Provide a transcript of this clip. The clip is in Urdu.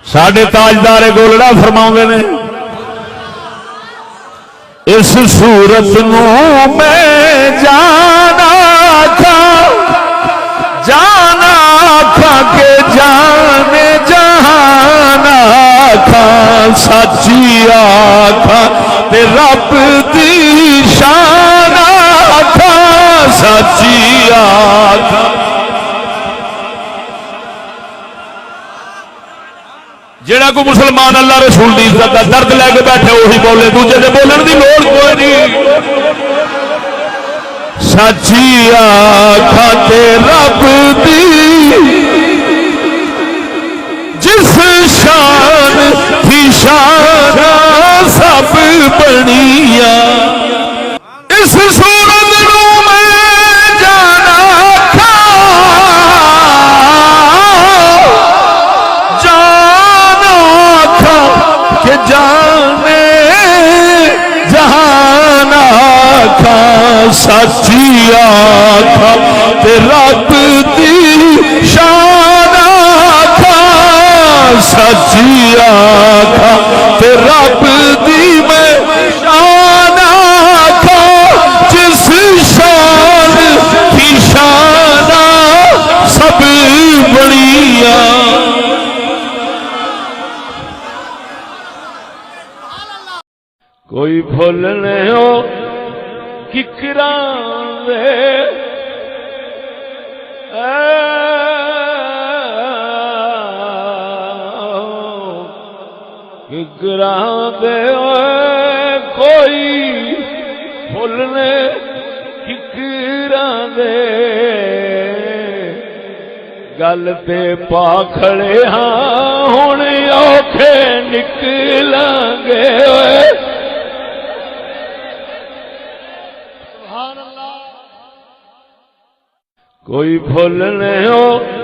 ساڈے تاجدار گولڑا فرماؤندے نے اس صورت نو میں جانا تھا کہ جانے جہانا تھا سچی آکھا تے رب دی شان آکھا سچی آکھا جڑا کو مسلمان اللہ رسول دی عزت دا درد لے کے بیٹھے وہی بولے دوجے دے بولن دی لوڑ کوئی نہیں سچی آکھا تے رب دی جس شان تھی شان سب بنیا اس صورت نو میں جانا تھا کہ جانے جہان آکھا سچی آکھا تے رب دی شان آکھا سچی آکھا تے رب دی میں شان آکھا جس شان کی شان سب بڑیا کوئی بھولنے ہو ککراں دے ککراں دے کوئی بھولنے ککراں دے گل تے پا کھڑے ہاں ہن اوکھے نکلاں گے کوئی بھول نہیں ہو